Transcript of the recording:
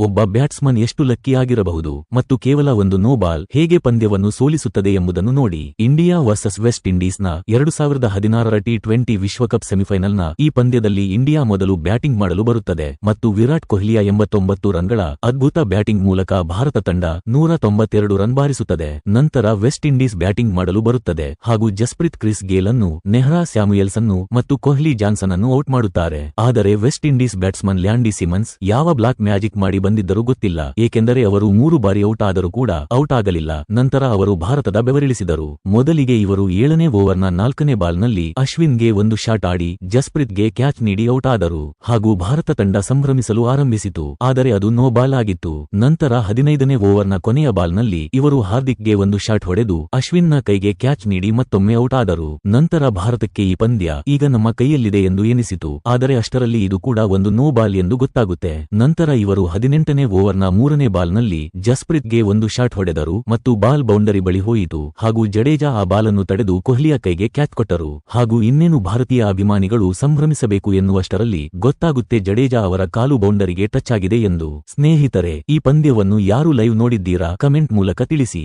ಒಬ್ಬ ಬ್ಯಾಟ್ಸ್ಮನ್ ಎಷ್ಟು ಲಕ್ಕಿ ಆಗಿರಬಹುದು ಮತ್ತು ಕೇವಲ ಒಂದು ನೋ ಬಾಲ್ ಹೇಗೆ ಪಂದ್ಯವನ್ನು ಸೋಲಿಸುತ್ತದೆ ಎಂಬುದನ್ನು ನೋಡಿ. ಇಂಡಿಯಾ ವರ್ಸಸ್ ವೆಸ್ಟ್ ಇಂಡೀಸ್ನ 2016ರ ಟಿ20 ವಿಶ್ವಕಪ್ ಸೆಮಿಫೈನಲ್ನ ಈ ಪಂದ್ಯದಲ್ಲಿ ಇಂಡಿಯಾ ಮೊದಲು ಬ್ಯಾಟಿಂಗ್ ಮಾಡಲು ಬರುತ್ತದೆ ಮತ್ತು ವಿರಾಟ್ ಕೊಹ್ಲಿಯ 89 ರನ್ಗಳ ಅದ್ಭುತ ಬ್ಯಾಟಿಂಗ್ ಮೂಲಕ ಭಾರತ ತಂಡ 192 ರನ್ ಬಾರಿಸುತ್ತದೆ. ನಂತರ ವೆಸ್ಟ್ ಇಂಡೀಸ್ ಬ್ಯಾಟಿಂಗ್ ಮಾಡಲು ಬರುತ್ತದೆ ಹಾಗೂ ಜಸ್ಪ್ರೀತ್ ಕ್ರಿಸ್ ಗೇಲ್ ಅನ್ನು, ನೆಹ್ರಾ ಸ್ಯಾಮುಯಲ್ಸ್ ಅನ್ನು ಮತ್ತು ಕೊಹ್ಲಿ ಜಾನ್ಸನ್ ಅನ್ನು ಔಟ್ ಮಾಡುತ್ತಾರೆ. ಆದರೆ ವೆಸ್ಟ್ ಇಂಡೀಸ್ ಬ್ಯಾಟ್ಸ್ಮನ್ ಲ್ಯಾಂಡಿ ಸಿಮನ್ಸ್ ಯಾವ ಬ್ಲಾಕ್ ಮ್ಯಾಜಿಕ್ ಮಾಡಿ ಬಂದಿದ್ದರೂ ಗೊತ್ತಿಲ್ಲ, ಏಕೆಂದರೆ ಅವರು 3 ಬಾರಿ ಔಟ್ ಆದರೂ ಕೂಡ ಔಟ್ ಆಗಲಿಲ್ಲ. ನಂತರ ಅವರು ಭಾರತದ ಬೆವರಿಳಿಸಿದರು. ಮೊದಲಿಗೆ ಇವರು 7ನೇ ಓವರ್ನ 4ನೇ ಬಾಲ್ನಲ್ಲಿ ಅಶ್ವಿನ್ಗೆ ಒಂದು ಶಾಟ್ ಆಡಿ ಜಸ್ಪ್ರೀತ್ಗೆ ಕ್ಯಾಚ್ ನೀಡಿ ಔಟ್ ಆದರು ಹಾಗೂ ಭಾರತ ತಂಡ ಸಂಭ್ರಮಿಸಲು ಆರಂಭಿಸಿತು. ಆದರೆ ಅದು ನೋ ಬಾಲ್ ಆಗಿತ್ತು. ನಂತರ 15ನೇ ಓವರ್ನ ಕೊನೆಯ ಬಾಲ್ನಲ್ಲಿ ಇವರು ಹಾರ್ದಿಕ್ಗೆ ಒಂದು ಶಾಟ್ ಹೊಡೆದು ಅಶ್ವಿನ್ನ ಕೈಗೆ ಕ್ಯಾಚ್ ನೀಡಿ ಮತ್ತೊಮ್ಮೆ ಔಟ್ ಆದರು. ನಂತರ ಭಾರತಕ್ಕೆ ಈ ಪಂದ್ಯ ಈಗ ನಮ್ಮ ಕೈಯಲ್ಲಿದೆ ಎಂದು ಎನಿಸಿತು. ಆದರೆ ಅಷ್ಟರಲ್ಲಿ ಇದು ಕೂಡ ಒಂದು ನೋ ಬಾಲ್ ಎಂದು ಗೊತ್ತಾಗುತ್ತೆ. ನಂತರ ಇವರು 18ನೇ ಓವರ್ನ 3ನೇ ಬಾಲ್ನಲ್ಲಿ ಜಸ್ಪ್ರೀತ್ಗೆ ಒಂದು ಶಾಟ್ ಹೊಡೆದರು ಮತ್ತು ಬಾಲ್ ಬೌಂಡರಿ ಬಳಿ ಹೋಯಿತು ಹಾಗೂ ಜಡೇಜಾ ಆ ಬಾಲನ್ನು ತಡೆದು ಕೊಹ್ಲಿಯ ಕೈಗೆ ಕ್ಯಾಚ್ ಕೊಟ್ಟರು ಹಾಗೂ ಇನ್ನೇನು ಭಾರತೀಯ ಅಭಿಮಾನಿಗಳು ಸಂಭ್ರಮಿಸಬೇಕು ಎನ್ನುವಷ್ಟರಲ್ಲಿ ಗೊತ್ತಾಗುತ್ತೆ ಜಡೇಜಾ ಅವರ ಕಾಲು ಬೌಂಡರಿಗೆ ಟಚ್ ಆಗಿದೆ ಎಂದು. ಸ್ನೇಹಿತರೆ, ಈ ಪಂದ್ಯವನ್ನು ಯಾರು ಲೈವ್ ನೋಡಿದ್ದೀರಾ ಕಮೆಂಟ್ ಮೂಲಕ ತಿಳಿಸಿ.